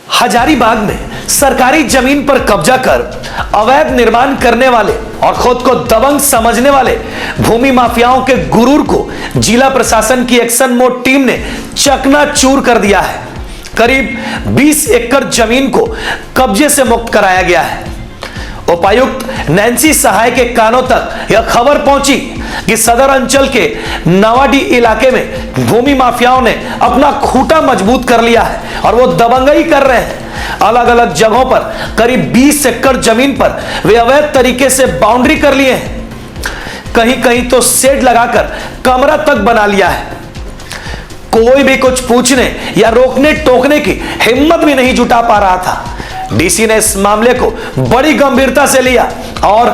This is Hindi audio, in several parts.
हजारीबाग में सरकारी जमीन पर कब्जा कर अवैध निर्माण करने वाले और खुद को दबंग समझने वाले भूमि माफियाओं के गुरूर को जिला प्रशासन की एक्शन मोड टीम ने चकनाचूर कर दिया है। करीब 20 एकड़ जमीन को कब्जे से मुक्त कराया गया है। उपायुक्त नैन्सी सहाय के कानों तक यह खबर पहुंची कि सदर अंचल के नवाडी इलाके में भूमि माफियाओं ने अपना खूंटा मजबूत कर लिया है और वो दबंगई कर रहे हैं। अलग अलग जगहों पर करीब 20 एकड़ जमीन पर वे अवैध तरीके से बाउंड्री कर लिए हैं। कहीं कहीं तो शेड लगाकर कमरा तक बना लिया है। कोई भी कुछ पूछने या रोकने टोकने की हिम्मत भी नहीं जुटा पा रहा था। डीसी ने इस मामले को बड़ी गंभीरता से लिया और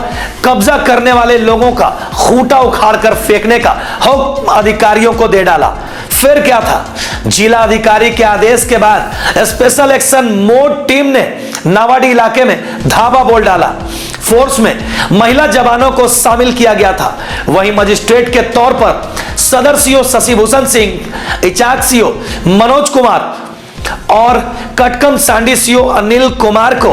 कब्जा करने वाले लोगों का खूंटा उखाड़कर फेंकने का हुक्म अधिकारियों को दे डाला। फिर क्या था, जिला अधिकारी के आदेश के बाद स्पेशल एक्शन मोड टीम ने नावाडी इलाके में धावा बोल डाला। फोर्स में महिला जवानों को शामिल किया गया था। वहीं मजिस्ट्रेट के तौर पर सदर सीओ शशिभूषण सिंह, इचाक सीओ मनोज कुमार और कटकम सांडी सीओ अनिल कुमार को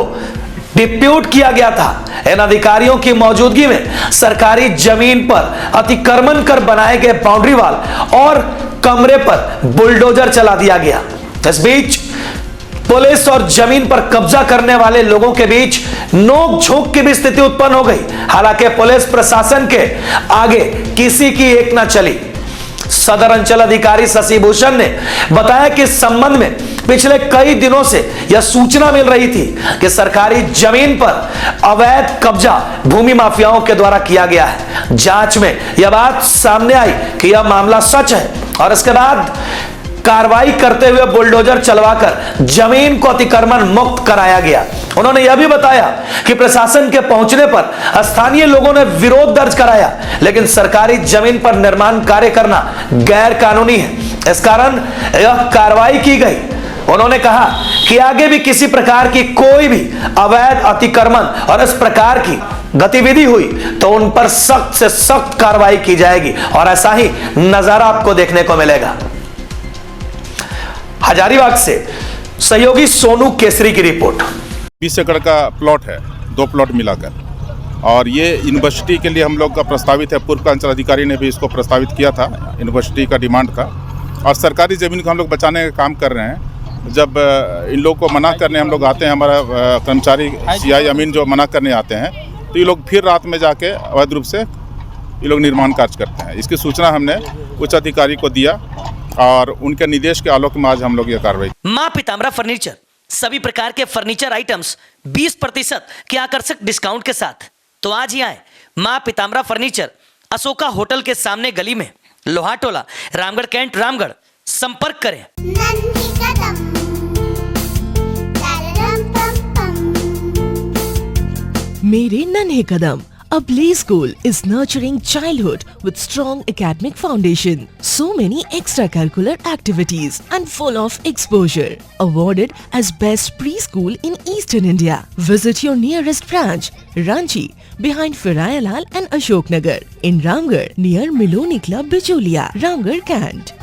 डिप्यूट किया गया था। इन अधिकारियों की मौजूदगी में सरकारी जमीन पर अतिक्रमण कर बनाए गए बाउंड्री वाल और कमरे पर बुलडोजर चला दिया गया। इस बीच पुलिस और जमीन पर कब्जा करने वाले लोगों के बीच नोक झोंक की भी स्थिति उत्पन्न हो गई। हालांकि पुलिस प्रशासन के आगे किसी की एक ना चली। सदर अंचल अधिकारी शशिभूषण ने बताया कि इस संबंध में पिछले कई दिनों से यह सूचना मिल रही थी कि सरकारी जमीन पर अवैध कब्जा भूमि माफियाओं के द्वारा किया गया है। जांच में यह बात सामने आई कि यह मामला सच है और इसके बाद कार्रवाई करते हुए बुलडोजर चलवाकर जमीन को अतिक्रमण मुक्त कराया गया। उन्होंने यह भी बताया कि प्रशासन के पहुंचने पर स्थानीय लोगों ने विरोध दर्ज कराया, लेकिन सरकारी जमीन पर निर्माण कार्य करना गैर कानूनी है। इस कारण यह कार्रवाई की गई। उन्होंने कहा कि आगे भी किसी प्रकार की कोई भी अवैध अतिक्रमण और इस प्रकार की गतिविधि हुई तो उन पर सख्त से सख्त कार्रवाई की जाएगी और ऐसा ही नजारा आपको देखने को मिलेगा। हजारीबाग से सहयोगी सोनू केसरी की रिपोर्ट। 20 एकड़ का प्लॉट है, 2 प्लॉट मिलाकर, और ये यूनिवर्सिटी के लिए हम लोग का प्रस्तावित है। पूर्व अंचल अधिकारी ने भी इसको प्रस्तावित किया था, यूनिवर्सिटी का डिमांड था, और सरकारी ज़मीन को हम लोग बचाने का काम कर रहे हैं। जब इन लोग को मना करने हम लोग आते हैं, हमारा कर्मचारी सीआई अमीन जो मना करने आते हैं, तो ये लोग फिर रात में जाके अवैध रूप से ये लोग निर्माण कार्य करते हैं। इसकी सूचना हमने उच्च अधिकारी को दिया और उनके निर्देश के आलोक में आज हम लोग ये कार्रवाई। मां पीताम्बरा फर्नीचर, सभी प्रकार के फर्नीचर आइटम्स 20% के आकर्षक डिस्काउंट के साथ। तो आज ही आए मां पीताम्बरा फर्नीचर, अशोका होटल के सामने गली में, लोहाटोला, रामगढ़ कैंट, रामगढ़। संपर्क करें। मेरे नन्हे कदम, a play school is nurturing childhood with strong academic foundation. So many extracurricular activities and full of exposure. Awarded as best preschool in Eastern India. Visit your nearest branch, Ranchi, behind Firayalal and Ashok Nagar. In Ramgarh, near Miloni Club, Bicholia, Ramgarh, Kant.